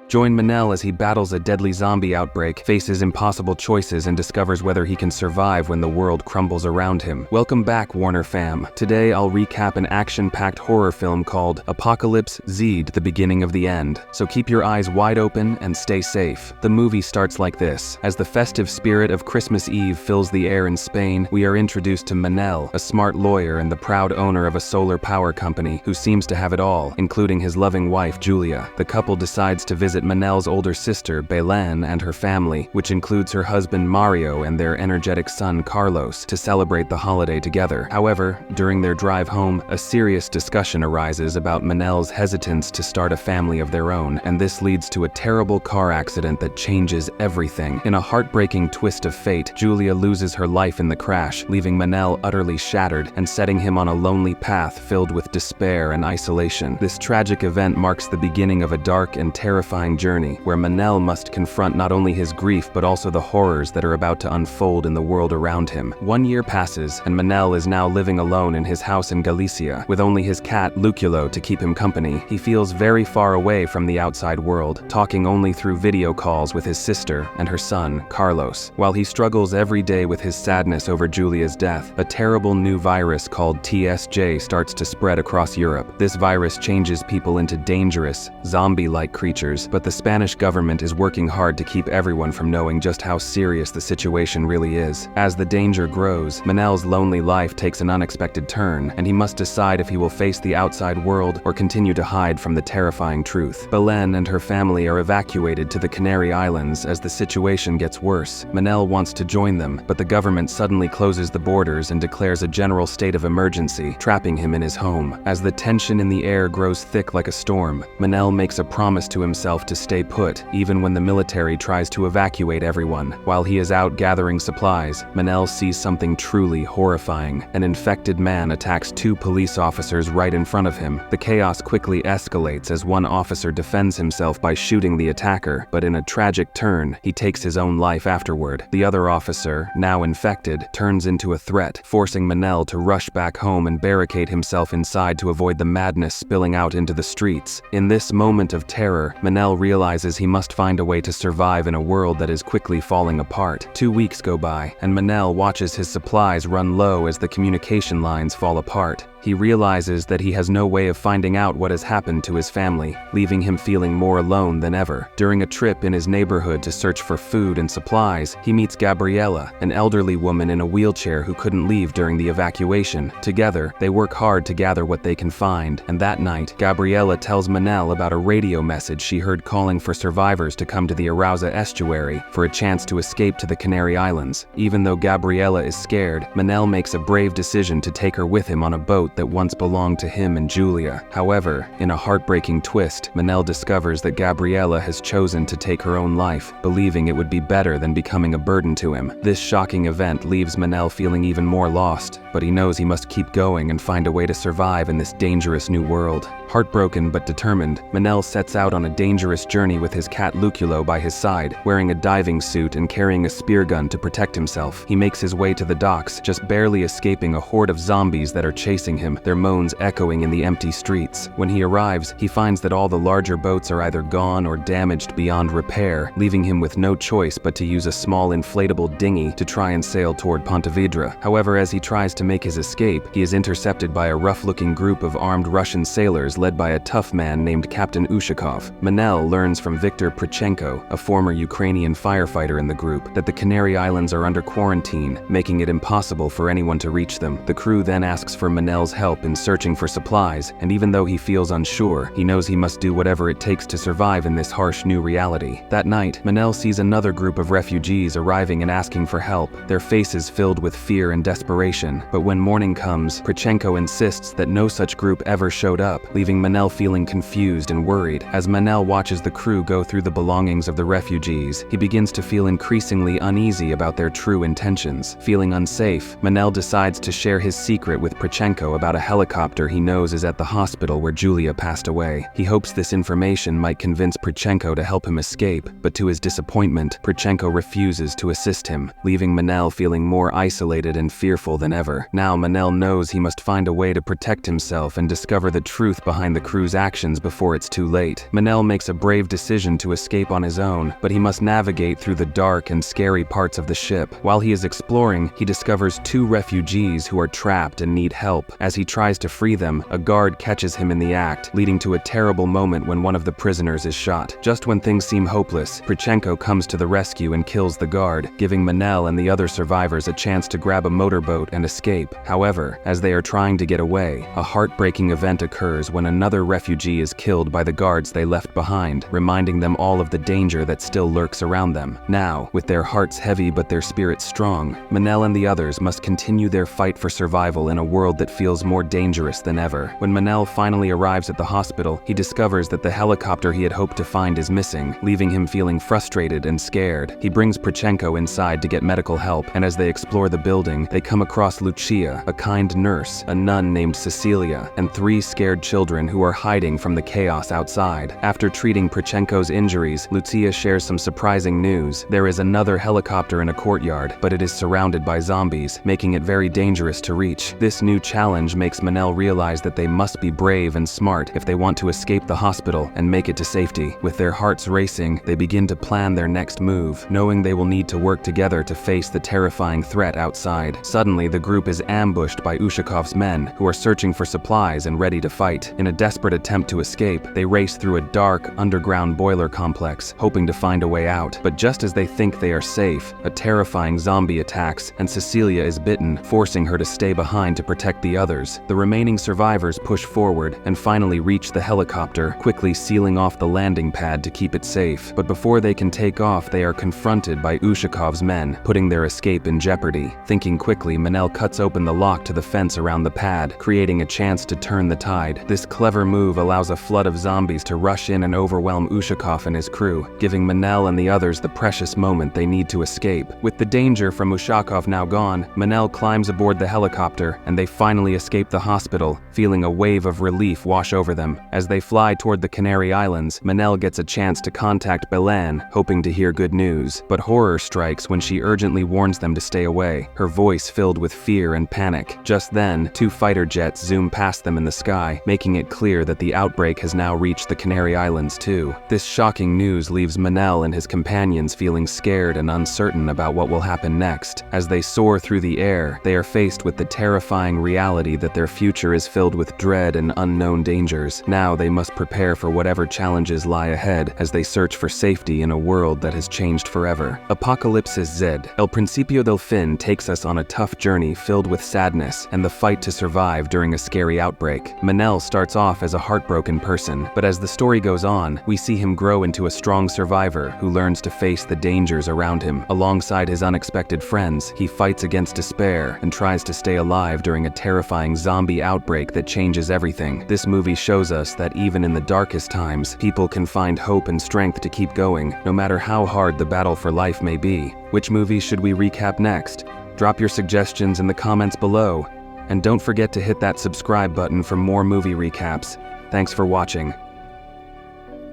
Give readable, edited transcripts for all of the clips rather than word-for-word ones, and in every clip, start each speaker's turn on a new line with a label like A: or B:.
A: Join Manel as he battles a deadly zombie outbreak, faces impossible choices, and discovers whether he can survive when the world crumbles around him. Welcome back, Warner fam. Today I'll recap an action-packed horror film called Apocalypse Z: The Beginning of the End. So keep your eyes wide open and stay safe. The movie starts like this. As the festive spirit of Christmas Eve fills the air in Spain, we are introduced to Manel, a smart lawyer and the proud owner of a solar power company who seems to have it all, including his loving wife, Julia. The couple decides to visit Manel's older sister, Belén, and her family, which includes her husband, Mario, and their energetic son, Carlos, to celebrate the holiday together. However, during their drive home, a serious discussion arises about Manel's hesitance to start a family of their own, and this leads to a terrible car accident that changes everything. In a heartbreaking twist of fate, Julia loses her life in the crash, leaving Manel utterly shattered and setting him on a lonely path filled with despair and isolation. This tragic event marks the beginning of a dark and terrifying journey, where Manel must confront not only his grief but also the horrors that are about to unfold in the world around him. 1 year passes, and Manel is now living alone in his house in Galicia, with only his cat, Luculo, to keep him company. He feels very far away from the outside world, talking only through video calls with his sister and her son, Carlos. While he struggles every day with his sadness over Julia's death, a terrible new virus called TSJ starts to spread across Europe. This virus changes people into dangerous, zombie-like creatures, but the Spanish government is working hard to keep everyone from knowing just how serious the situation really is. As the danger grows, Manel's lonely life takes an unexpected turn, and he must decide if he will face the outside world or continue to hide from the terrifying truth. Belén and her family are evacuated to the Canary Islands as the situation gets worse. Manel wants to join them, but the government suddenly closes the borders and declares a general state of emergency, trapping him in his home. As the tension in the air grows thick like a storm, Manel makes a promise to himself to stay put, even when the military tries to evacuate everyone. While he is out gathering supplies, Manel sees something truly horrifying. An infected man attacks 2 police officers right in front of him. The chaos quickly escalates as one officer defends himself by shooting the attacker, but in a tragic turn, he takes his own life afterward. The other officer, now infected, turns into a threat, forcing Manel to rush back home and barricade himself inside to avoid the madness spilling out into the streets. In this moment of terror, Manel realizes he must find a way to survive in a world that is quickly falling apart. 2 weeks go by, and Manel watches his supplies run low as the communication lines fall apart. He realizes that he has no way of finding out what has happened to his family, leaving him feeling more alone than ever. During a trip in his neighborhood to search for food and supplies, he meets Gabriela, an elderly woman in a wheelchair who couldn't leave during the evacuation. Together, they work hard to gather what they can find, and that night, Gabriela tells Manel about a radio message she heard calling for survivors to come to the Arousa estuary for a chance to escape to the Canary Islands. Even though Gabriela is scared, Manel makes a brave decision to take her with him on a boat that once belonged to him and Julia. However, in a heartbreaking twist, Manel discovers that Gabriela has chosen to take her own life, believing it would be better than becoming a burden to him. This shocking event leaves Manel feeling even more lost, but he knows he must keep going and find a way to survive in this dangerous new world. Heartbroken but determined, Manel sets out on a dangerous journey with his cat Luculo by his side, wearing a diving suit and carrying a spear gun to protect himself. He makes his way to the docks, just barely escaping a horde of zombies that are chasing him, their moans echoing in the empty streets. When he arrives, he finds that all the larger boats are either gone or damaged beyond repair, leaving him with no choice but to use a small inflatable dinghy to try and sail toward Pontevedra. However, as he tries to make his escape, he is intercepted by a rough-looking group of armed Russian sailors led by a tough man named Captain Ushakov. Manel learns from Viktor Prichenko, a former Ukrainian firefighter in the group, that the Canary Islands are under quarantine, making it impossible for anyone to reach them. The crew then asks for Manel's help in searching for supplies, and even though he feels unsure, he knows he must do whatever it takes to survive in this harsh new reality. That night, Manel sees another group of refugees arriving and asking for help, their faces filled with fear and desperation. But when morning comes, Prichenko insists that no such group ever showed up, leaving Manel feeling confused and worried. As Manel watches the crew go through the belongings of the refugees, he begins to feel increasingly uneasy about their true intentions. Feeling unsafe, Manel decides to share his secret with Prichenko about a helicopter he knows is at the hospital where Julia passed away. He hopes this information might convince Prichenko to help him escape, but to his disappointment, Prichenko refuses to assist him, leaving Manel feeling more isolated and fearful than ever. Now Manel knows he must find a way to protect himself and discover the truth behind the crew's actions before it's too late. Manel makes a brave decision to escape on his own, but he must navigate through the dark and scary parts of the ship. While he is exploring, he discovers two refugees who are trapped and need help. As he tries to free them, a guard catches him in the act, leading to a terrible moment when one of the prisoners is shot. Just when things seem hopeless, Prichenko comes to the rescue and kills the guard, giving Manel and the other survivors a chance to grab a motorboat and escape. However, as they are trying to get away, a heartbreaking event occurs when another refugee is killed by the guards they left behind, reminding them all of the danger that still lurks around them. Now, with their hearts heavy but their spirits strong, Manel and the others must continue their fight for survival in a world that feels more dangerous than ever. When Manel finally arrives at the hospital, he discovers that the helicopter he had hoped to find is missing, leaving him feeling frustrated and scared. He brings Prichenko inside to get medical help, and as they explore the building, they come across Lucia, a kind nurse, a nun named Cecilia, and three scared children who are hiding from the chaos outside. After treating Prichenko's injuries, Lucia shares some surprising news. There is another helicopter in a courtyard, but it is surrounded by zombies, making it very dangerous to reach. This new challenge makes Manel realize that they must be brave and smart if they want to escape the hospital and make it to safety. With their hearts racing, they begin to plan their next move, knowing they will need to work together to face the terrifying threat outside. Suddenly, the group is ambushed by Ushakov's men, who are searching for supplies and ready to fight. In a desperate attempt to escape, they race through a dark, underground boiler complex, hoping to find a way out. But just as they think they are safe, a terrifying zombie attacks, and Cecilia is bitten, forcing her to stay behind to protect the others. The remaining survivors push forward and finally reach the helicopter, quickly sealing off the landing pad to keep it safe. But before they can take off, they are confronted by Ushakov's men, putting their escape in jeopardy. Thinking quickly, Manel cuts open the lock to the fence around the pad, creating a chance to turn the tide. This clever move allows a flood of zombies to rush in and overwhelm Ushakov and his crew, giving Manel and the others the precious moment they need to escape. With the danger from Ushakov now gone, Manel climbs aboard the helicopter, and they finally escape the hospital, feeling a wave of relief wash over them. As they fly toward the Canary Islands, Manel gets a chance to contact Belen, hoping to hear good news. But horror strikes when she urgently warns them to stay away, her voice filled with fear and panic. Just then, two fighter jets zoom past them in the sky, making it clear that the outbreak has now reached the Canary Islands too. This shocking news leaves Manel and his companions feeling scared and uncertain about what will happen next. As they soar through the air, they are faced with the terrifying reality that their future is filled with dread and unknown dangers. Now they must prepare for whatever challenges lie ahead as they search for safety in a world that has changed forever. Apocalipsis Z. El Principio del Fin takes us on a tough journey filled with sadness and the fight to survive during a scary outbreak. Manel starts off as a heartbroken person, but as the story goes on, we see him grow into a strong survivor who learns to face the dangers around him. Alongside his unexpected friends, he fights against despair and tries to stay alive during a terrifying zombie outbreak that changes everything. This movie shows us that even in the darkest times, people can find hope and strength to keep going, no matter how hard the battle for life may be. Which movies should we recap next? Drop your suggestions in the comments below. And don't forget to hit that subscribe button for more movie recaps. Thanks for watching.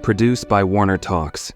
A: Produced by Warner Talks.